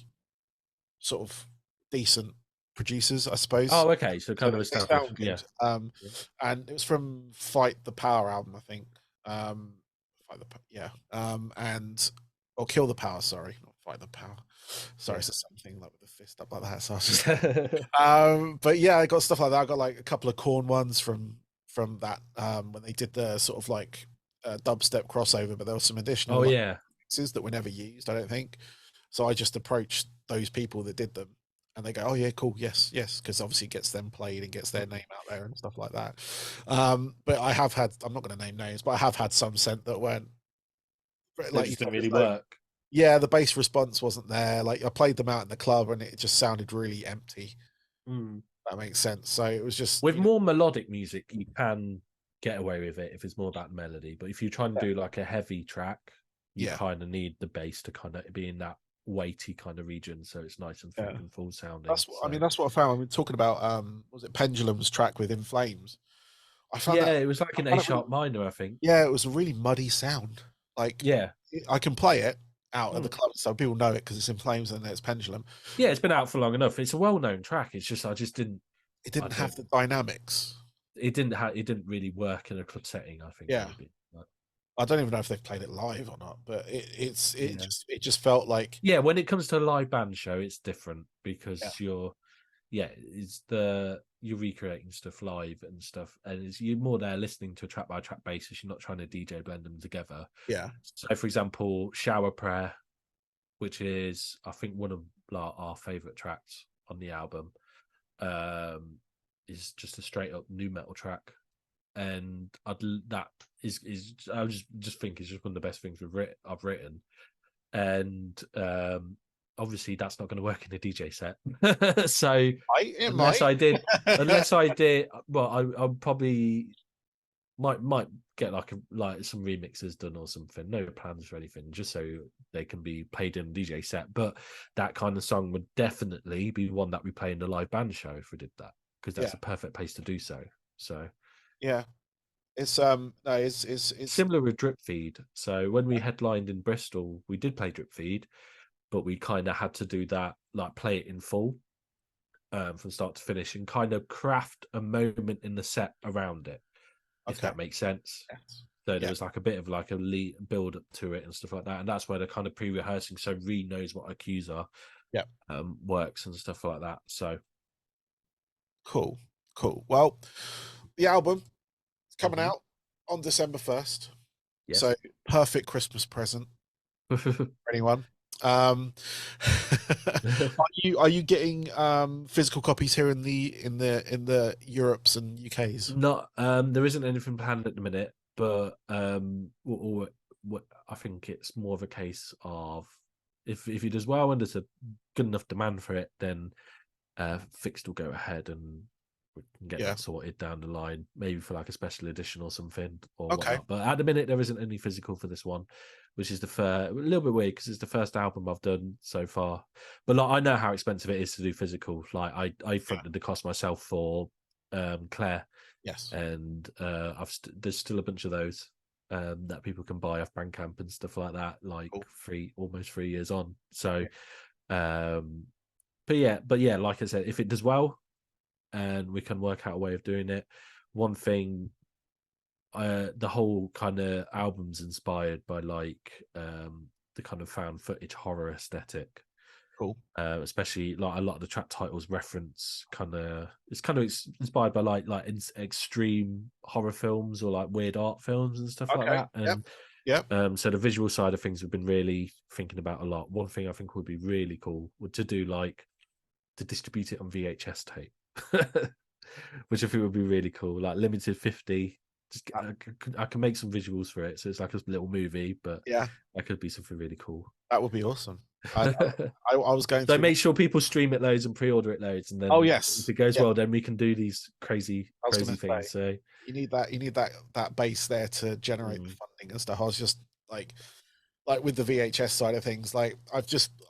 sort of decent producers, I suppose. Oh, okay. So So kind of they established. sound Yeah. good. And it was from Fight the Power album, I think. Um, yeah. And or Kill the Power. Sorry, not Fight the Power. Sorry, Yeah. it's the same thing like with the fist up like that. So I was just, Yeah. but yeah, I got stuff like that. I got like a couple of Corn ones from that when they did the sort of like dubstep crossover, but there was some additional Oh like yeah. mixes that were never used. I don't think. So I just approached those people that did them, and they go, "Oh yeah, cool, yes, yes," because obviously it gets them played and gets their name out there and stuff like that. But I have had, I'm not going to name names, but I have had some sent that weren't They like you just said, didn't really there's no, work. yeah, the bass response wasn't there. Like I played them out in the club and it just sounded really empty. Mm. That makes sense. So it was just, With more melodic music, you can get away with it if it's more about melody. But if you try and do like a heavy track, you yeah, kind of need the bass to kind of be in that weighty kind of region, so it's nice and thick yeah. and full sounding. That's what I So mean. That's what I found. I mean, talking about was it Pendulum's track with In Flames? I found yeah, that it was like I an A found it really, sharp minor, I think. yeah, it was a really muddy sound. Like Yeah. I can play it out at the Mm. club, so people know it because it's In Flames and it's Pendulum. Yeah, it's been out for long enough. It's a well-known track. It's just I just didn't. It I didn't don't. have the dynamics. It didn't have. It didn't really work in a club setting. I think Yeah, maybe. But, I don't even know if they've played it live or not, but yeah. it just felt like Yeah, when it comes to a live band show, it's different yeah, because it's you're recreating stuff live and stuff, and you're more there listening to a track by track basis. You're not trying to DJ blend them together. yeah, So, for example, Shower Prayer, which is I think one of like, our favorite tracks on the album, is just a straight up new metal track, and that is I just think it's just one of the best things I've written, and obviously that's not going to work in a DJ set. So it unless might. I did, unless I did, well, I'll probably might get like some remixes done or something. No plans for anything, just so they can be played in a DJ set. But that kind of song would definitely be one that we play in the live band show if we did that, because that's the perfect place to do so. So yeah, it's no, it's similar with Drip Feed. So when we headlined in Bristol, we did play Drip Feed, but we kind of had to do that, like play it in full from start to finish, and kind of craft a moment in the set around it, if that makes sense. Yes. So there was like a bit of like a build up to it and stuff like that, and that's where the kind of pre-rehearsing, so Reed knows what our cues are, works and stuff like that. So cool. Well, the album is coming out on December 1st, so perfect Christmas present for anyone. Are you getting physical copies here in the Europes and UKs? Not there isn't anything planned at the minute, but what I think it's more of a case of if he does well and there's a good enough demand for it, then Fixed will go ahead and we can get that sorted down the line, maybe for like a special edition or something or whatnot. But at the minute there isn't any physical for this one, which is a little bit weird because it's the first album I've done so far. But like, I know how expensive it is to do physical. Like I fronted the cost myself for Claire. Yes. And there's still a bunch of those that people can buy off Bandcamp and stuff like that, like almost 3 years on. So but yeah, like I said, if it does well and we can work out a way of doing it, one thing, the whole kind of album's inspired by like the kind of found footage horror aesthetic. Cool. Especially like a lot of the track titles reference it's kind of inspired by like extreme horror films or like weird art films and stuff like that. And so the visual side of things we've been really thinking about a lot. One thing I think would be really cool would to do like to distribute it on VHS tape, which I think would be really cool. Like limited 50. Just I can make some visuals for it, so it's like a little movie, but that could be something really cool. That would be awesome. I was going so make sure people stream it loads and pre-order it loads, and then if it goes well, then we can do these crazy things. So you need that base there to generate the funding and stuff. I was just like with the VHS side of things, like I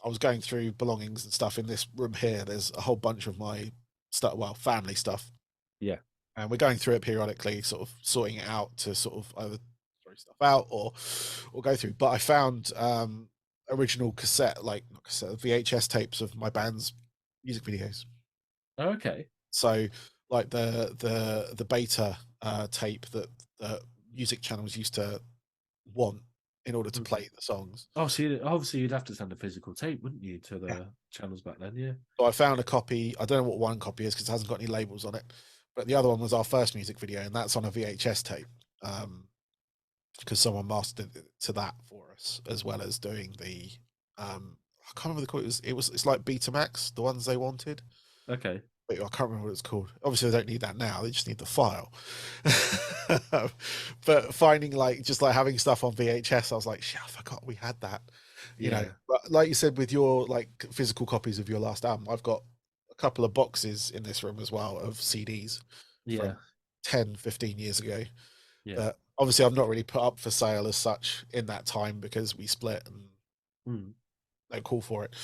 was going through belongings and stuff in this room here. There's a whole bunch of my stuff, family stuff. Yeah. And we're going through it periodically, sort of sorting it out to sort of either throw stuff out or go through. But I found original VHS tapes of my band's music videos. Okay. So like the beta tape that music channels used to want in order to play the songs. Oh, so obviously you'd have to send a physical tape, wouldn't you, to the channels back then? Yeah. So I found a copy. I don't know what one copy is because it hasn't got any labels on it. But the other one was our first music video, and that's on a VHS tape. Because someone mastered it to that for us, as well as doing the I can't remember the call. It's like Betamax, the ones they wanted. Okay. But I can't remember what it's called. Obviously, they don't need that now. They just need the file. But finding just having stuff on VHS, I was like, shit, I forgot we had that. You know, but like you said, with your physical copies of your last album, I've got a couple of boxes in this room as well of CDs from 10, 15 years ago. That obviously I've not really put up for sale as such in that time because we split and no call for it.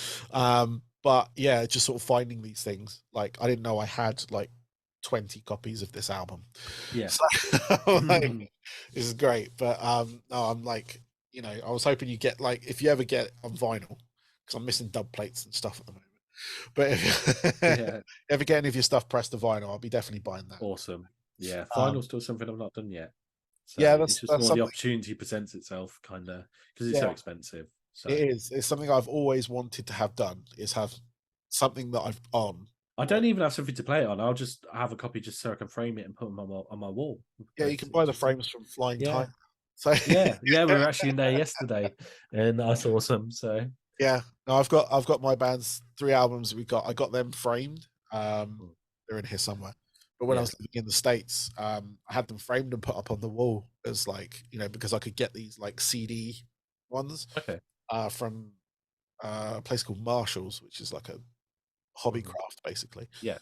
But yeah, just sort of finding these things. Like I didn't know I had 20 copies of this album. Yeah. So, this is great. But no, I'm I was hoping you get if you ever get it on vinyl, because I'm missing dub plates and stuff at the moment. But if ever get any of your stuff pressed to vinyl, I'll be definitely buying that. Awesome. Yeah, vinyl's still something I've not done yet. So that's just more the opportunity presents itself, kind of, because it's so expensive. So it is. It's something I've always wanted to have done. Is have something that I've on. I don't even have something to play it on. I'll just have a copy just so I can frame it and put them on my wall. Yeah, you can buy the frames from Flying Tiger. So we were actually in there yesterday, and that's awesome. So no, I've got my band's 3 albums. I got them framed. They're in here somewhere. But when I was living in the States, I had them framed and put up on the wall as because I could get these CD ones. Okay. From a place called Marshall's, which is like a hobby craft, basically. Yeah.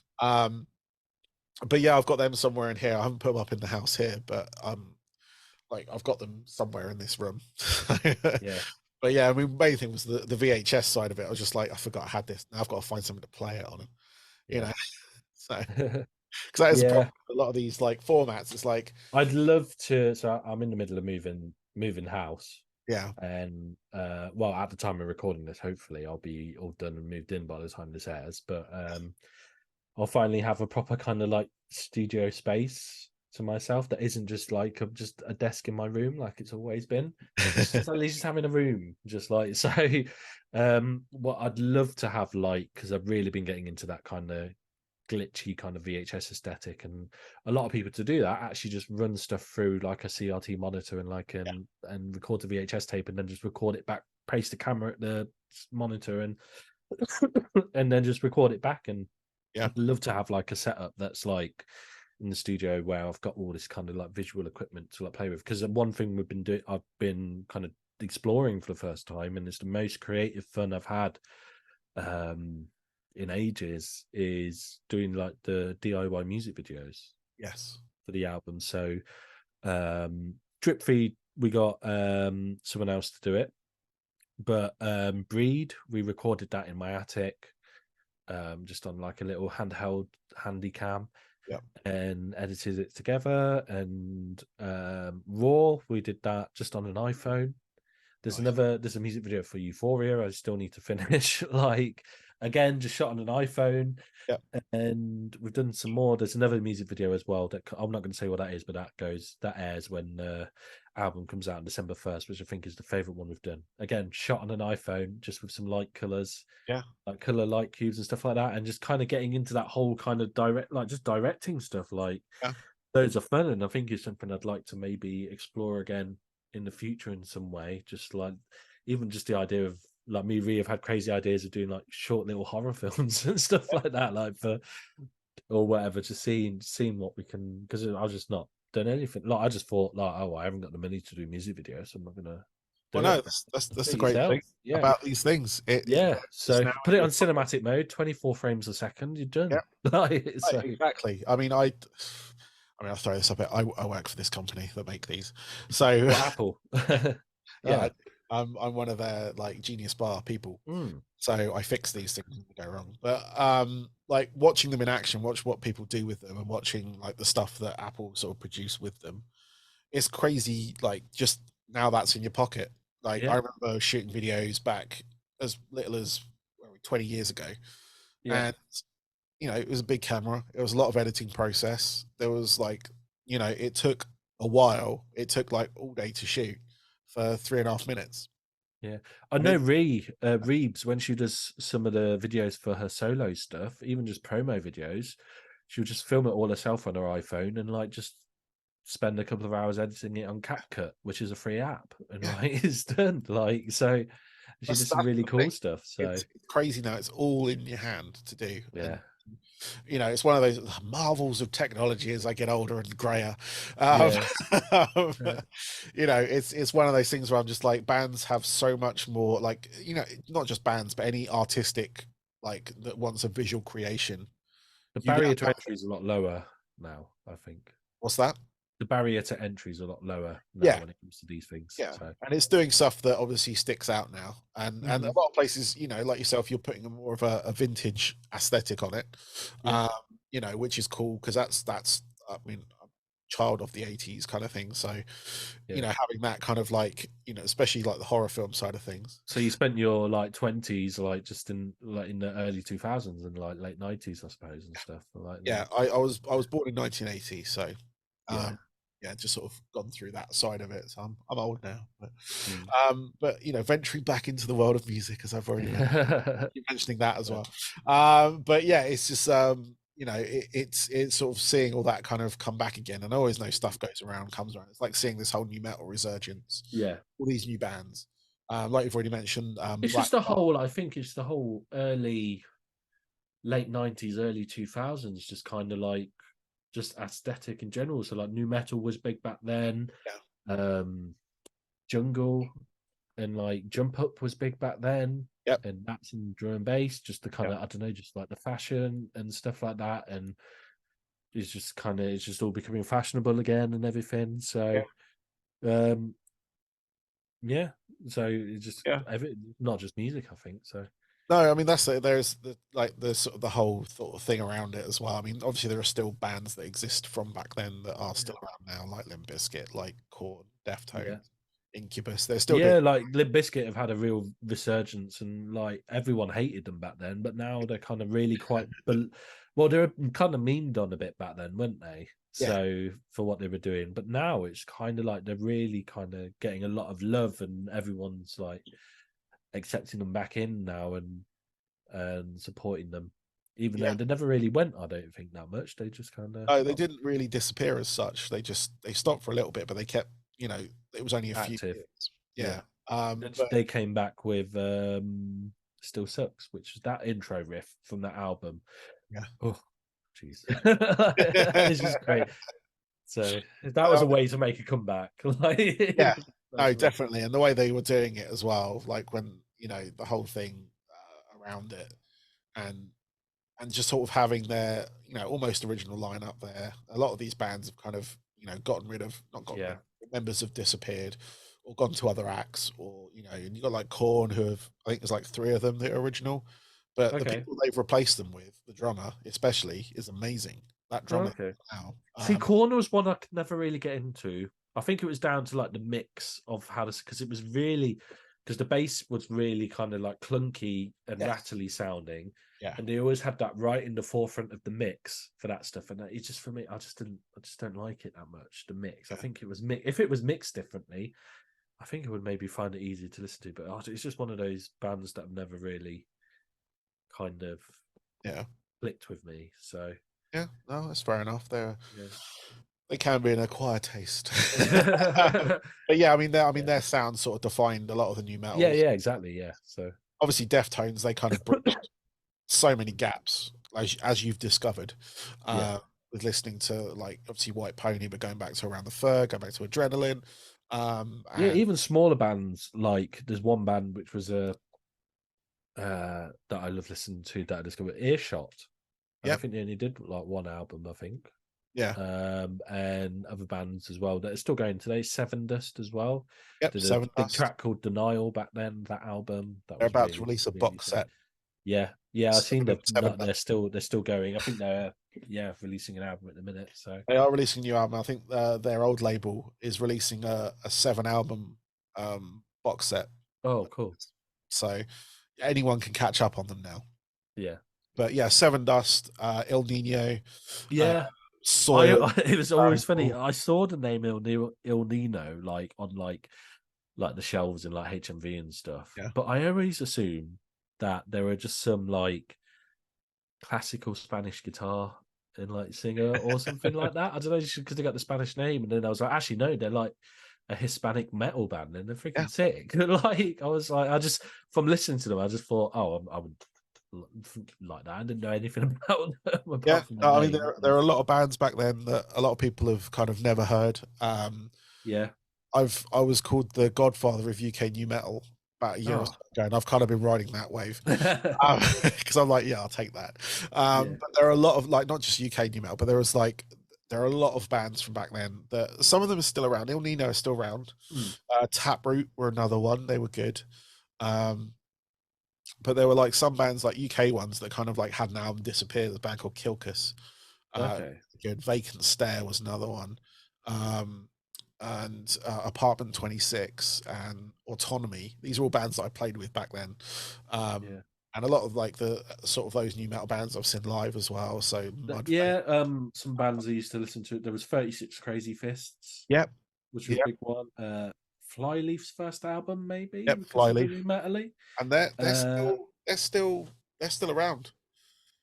but yeah, I've got them somewhere in here. I haven't put them up in the house here, but like I've got them somewhere in this room. Yeah. But yeah, I mean, main thing was the VHS side of it. I was just like, I forgot I had this. Now I've got to find something to play it on, you Yeah. know. So because that is a Yeah. problem with a lot of these like formats. It's like, I'd love to. So I'm in the middle of moving house, yeah, and well, at the time of recording this, hopefully I'll be all done and moved in by the time this airs. But I'll finally have a proper kind of like studio space to myself that isn't just like just a desk in my room like it's always been. Just at least just having a room, just like so. What I'd love to have, like, because I've really been getting into that kind of glitchy kind of VHS aesthetic, and a lot of people to do that actually just run stuff through like a CRT monitor and like and record the VHS tape and then just record it back, paste the camera at the monitor and and then just record it back. And yeah, I'd love to have like a setup that's like in the studio where I've got all this kind of like visual equipment to like play with. Because one thing I've been kind of exploring for the first time, and it's the most creative fun I've had um in ages, is doing like the DIY music videos yes, for the album. So Drip Feed, we got someone else to do it, but Breed, we recorded that in my attic, just on like a little handheld handy cam, yeah, and edited it together. And Raw, we did that just on an iPhone. nice, There's a music video for Euphoria I still need to finish. Like, again, just shot on an iPhone. yeah, And we've done some more. There's another music video as well that I'm not going to say what that is, but that airs when the album comes out on December 1st, which I think is the favorite one we've done. Again, shot on an iPhone, just with some light colors, yeah, like color light cubes and stuff like that, and just kind of getting into that whole kind of just directing stuff. Like, yeah. those are fun, and I think it's something I'd like to maybe explore again in the future in some way. Just like, even just the idea of, like, me really have had crazy ideas of doing like short little horror films and stuff like that, like for or whatever, just seeing what we can, because I was just not done anything. Like, I just thought like, oh, I haven't got the money to do music videos, so I'm not gonna Well, do no, it. that's Do the it great thing yourself. Yeah. about these things. Yeah. It's So now. put it on cinematic mode, 24 frames a second, you're done. Like, Right, so exactly. I mean, I'll throw this up. I work for this company that make these, so what, Apple? yeah, Oh. I'm one of their like Genius Bar people. Mm. So I fix these things when they go wrong. But like watching them in action, watch what people do with them, and watching like the stuff that Apple sort of produce with them, it's crazy. Like just now that's in your pocket. Like I Yeah. remember shooting videos back as little as 20 years ago, Yeah. and it was a big camera. It was a lot of editing process. There was like, it took a while. It took like all day to shoot for 3.5 minutes. Yeah, I And know it, Reeves, when she does some of the videos for her solo stuff, even just promo videos, she'll just film it all herself on her iPhone and like just spend a couple of hours editing it on CapCut, which is a free app, and yeah, like it's done. Like, so she does some that's really the thing. cool stuff. So It's crazy now. It's all in your hand to do. And yeah, it's one of those marvels of technology as I get older and grayer. yeah, Um, uh, it's one of those things where I'm just like, bands have so much more, like, not just bands, but any artistic, like, that wants a visual creation. the You now barrier to have, entry is a lot lower now. I think what's that? the barrier to entry is a lot lower now Yeah, when it comes to these things. yeah, So and it's doing stuff that obviously sticks out now, and a mhm. lot of places, like yourself, you're putting a more of a vintage aesthetic on it, Yeah, which is cool because that's I mean, I'm a child of the '80s kind of thing, so yeah. having that kind of like especially like the horror film side of things. So you spent your like 20s like just in like in the early 2000s and like late 90s, I suppose, and stuff like Yeah, then. I was born in 1980, so Yeah. um, yeah, just sort of gone through that side of it. So I'm old now, but Mm. venturing back into the world of music, as I've already mentioned, you mentioning that as Yeah. well. But yeah, it's just it's sort of seeing all that kind of come back again, and I always know stuff goes around, comes around. It's like seeing this whole new metal resurgence, Yeah. all these new bands. Like you've already mentioned, It's Black just the Dog. whole, I think it's the whole late 90s, early 2000s, just kind of like just aesthetic in general. So like new metal was big back then. Yeah, Um Jungle and like Jump Up was big back then. yep, And that's in drum and bass, just the kind yep, of, I don't know, just like the fashion and stuff like that. And it's just all becoming fashionable again and everything. So, Yeah. um, yeah. So it's just Yeah. not just music, I think. So No, I mean that's it. There's the sort of the whole sort of thing around it as well. I mean, obviously there are still bands that exist from back then that are yeah, still around now, like Limp Bizkit, like Korn, yeah. Deftones, Incubus. They're still doing. Yeah, like Limp Bizkit have had a real resurgence, and like everyone hated them back then, but now they're kind of really quite. Well, they were kind of memed on a bit back then, weren't they? Yeah, So for what they were doing, but now it's kind of like they're really kind of getting a lot of love, and everyone's like accepting them back in now and supporting them, even yeah. though they never really went. I don't think that much. They just kind of No, they didn't really disappear as such. They stopped for a little bit, but they kept. It was only a few active. years. Yeah. Yeah. But They came back with Still Sucks, which is that intro riff from that album. yeah. Oh, jeez. It's just great. So that was a way to make a comeback. Yeah, no, Personally. definitely, and the way they were doing it as well, like when the whole thing around it, and just sort of having their almost original lineup there. A lot of these bands have kind of gotten rid of not gotten rid Yeah. of, members have disappeared or gone to other acts, or and you got like Korn, who have, I think there's like three of them that are original, but the Okay. people they've replaced them with, the drummer especially, is amazing. That drummer Okay. now, See, Corner was one I could never really get into. I think it was down to like the mix of how to, because it was really, because the bass was really kind of like clunky and yes, rattly sounding, yeah, and they always had that right in the forefront of the mix for that stuff. And it's just for me, I just don't like it that much. The mix, I think it was if it was mixed differently, I think I would maybe find it easier to listen to. But it's just one of those bands that have never really kind of yeah. clicked with me. So Yeah, no, that's fair enough. yeah. They can be an acquired taste. Yeah, But yeah, I mean, their sound sort of defined a lot of the new yeah, metals. exactly. Yeah. So Obviously, Deftones, they kind of bridged so many gaps, as you've discovered, yeah. with listening to like obviously White Pony, but going back to Around the Fur, going back to Adrenaline, Yeah, and even smaller bands like there's one band which was a that I love listening to that I discovered Earshot, and I yep, think they only did like one album, I think. yeah, And other bands as well that are still going today. Seven Dust as well yep, did a Seven big Dust. track called Denial back then. That album that They're was about to really release a really box sick. set. Yeah, yeah, I've seen Seven they're Dust. still going. I think they're releasing an album at the minute. So They are releasing a new album. I think their old label is releasing a seven album box set. oh, cool. So anyone can catch up on them now. Yeah, But yeah, Seven Dust, El Nino, uh, yeah. Soil, It was always funny. Radical. I saw the name Il Nino like on like the shelves in like HMV and stuff, Yeah, but I always assumed that there were just some like classical Spanish guitar and like singer or something like that. I don't know, just because they got the Spanish name, and then I was like, actually no, they're like a Hispanic metal band, and they're yeah, freaking sick. Like I was like, I just from listening to them, I just thought, oh, I would like that. I didn't know anything about them yeah. apart from the No, I mean, name. there are a lot of bands back then that a lot of people have kind of never heard. Yeah. I was called the Godfather of UK new metal about a year or so Oh. ago, and I've kind of been riding that wave because I'm like, yeah, I'll take that. Yeah. But there are a lot of like not just UK new metal, but there are a lot of bands from back then that some of them are still around. Il Nino is still around. Mm. Taproot were another one. They were good. Um, but there were like some bands like UK ones that kind of like had an album disappear. There's a band called Kilkus. Okay. Good. Vacant Stare was another one. Um, and Apartment 26 and Autonomy. These are all bands that I played with back then. Yeah. And a lot of like the sort of those new metal bands I've seen live as well. So Mudfayne. Yeah, some bands I used to listen to. There was 36 Crazy Fists, Yep. which was a Yep. big one. Flyleaf's first album, maybe Yep. you consider Flyleaf. new metally. And they're Uh, still around.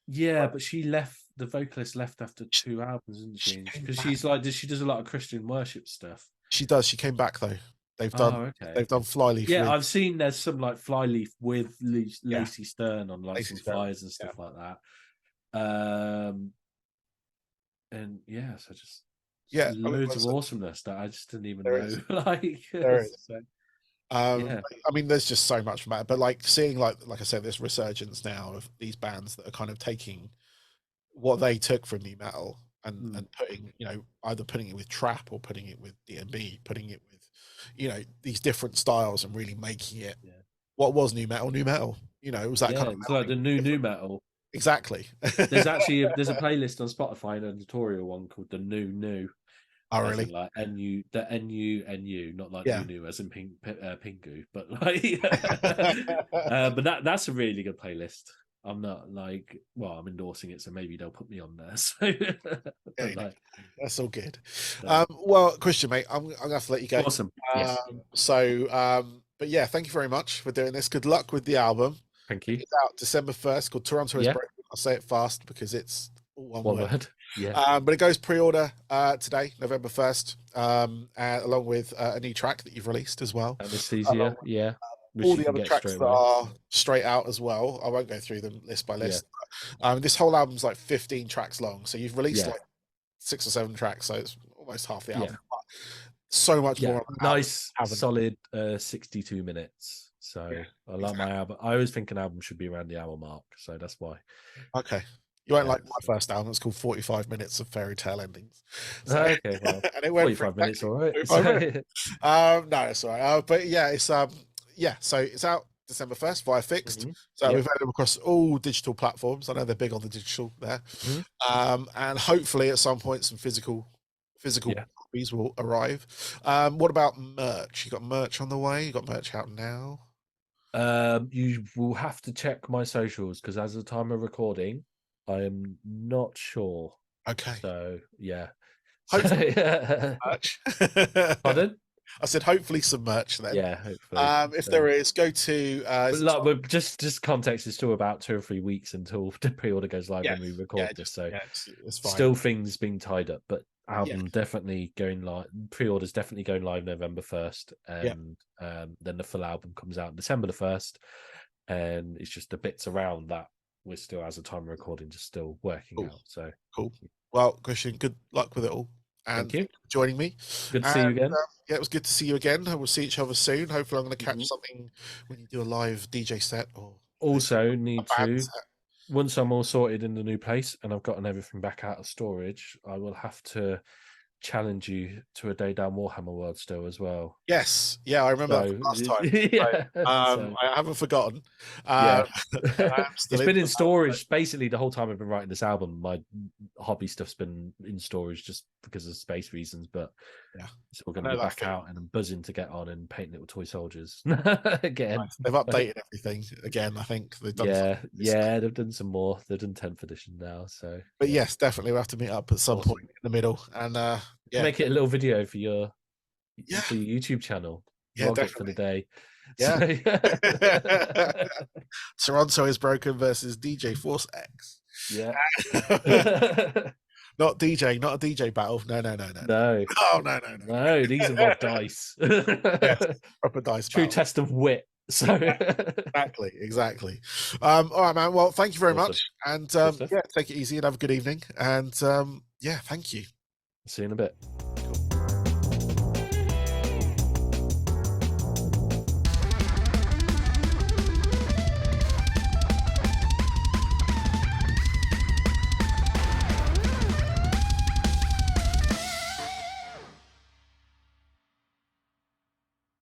yeah, but she left. The vocalist left after two albums, didn't She she? came Because back. she's like, she does a lot of Christian worship stuff. She does. She came back though. They've done Oh, okay. they've done Flyleaf Yeah, with I've seen there's some like Flyleaf with yeah, Lacey Stern on like Lacey some Stone. flyers and Yeah. stuff like that. And yeah, so just Yeah. I mean, loads of awesomeness that I just didn't even there know. is. Like, There is. so, yeah, I mean, there's just so much from that. But like seeing like I said, this resurgence now of these bands that are kind of taking what they took from new metal and putting, either putting it with trap or putting it with D&B, putting it with, these different styles and really making it what was new metal. It was that kind of it's like the new metal. Exactly. There's a playlist on Spotify and a tutorial one called the new. Oh, really? Like NU, not like new as in Pingu, but like, but that's a really good playlist. I'm not like, I'm endorsing it, so maybe they'll put me on there. So that's all good. Well, Christian, mate, I'm gonna have to let you go. Awesome. Yes. But yeah, thank you very much for doing this. Good luck with the album. Thank you. It's out December 1st, called Torontoisbroken. I'll say it fast because it's all one word. Yeah. But it goes pre-order today, November 1st, along with a new track that you've released as well. Anesthesia, all the other tracks that are straight out as well. I won't go through them list by list. This whole album's like 15 tracks long, so you've released like 6 or 7 tracks, so it's almost half the album. So much more. Nice, solid 62 minutes. So I like my album. I always think an album should be around the hour mark, so that's why. Okay. You won't like my first album. It's called 45 Minutes of Fairy Tale Endings. So, okay, well, and it went 45 minutes, all right. No, it's all right. But yeah, it's so it's out December 1st via Fixed. So we've had them across all digital platforms. I know they're big on the digital there. And hopefully at some point some physical copies will arrive. What about merch? You got merch on the way? You got merch out now? You will have to check my socials because as of the time of recording, I am not sure. Okay. So yeah. Hopefully merch. Pardon? I said hopefully some merch then. Yeah, hopefully. If there is, go to like, just context is still about 2 or 3 weeks until the pre-order goes live when we record this. So it's fine. Still things being tied up, but album definitely going live. Pre-orders definitely going live November 1st, and then the full album comes out December the 1st, and it's just the bits around that we're still, as a time of recording, just still working out. So cool. Well, Christian, good luck with it all. And thank you for joining me. Good to see you again. It was good to see you again. We'll see each other soon. Hopefully, I'm going to catch something when you do a live DJ set. Or also need to set. Once I'm all sorted in the new place and I've gotten everything back out of storage, I will have to challenge you to a day down Warhammer World still as well. Yes, I remember that last time. I haven't forgotten. It's been in storage basically the whole time I've been writing this album. My hobby stuff's been in storage just because of space reasons, but it's all going to be back out, and I'm buzzing to get on and paint little toy soldiers again. Nice. They've updated everything again. I think they've done they've done some more. They've done 10th edition now. So, but yes, definitely we'll have to meet up at some point in the middle and make it a little video for your YouTube channel. Vlog it for the day. Torontoisbroken versus DJ Force X. Yeah. Not a DJ battle. No. No. Oh, no. No, these are more dice. Proper dice. True battle. Test of wit. So exactly. All right, man. Well, thank you very much. And take it easy and have a good evening. And thank you. See you in a bit.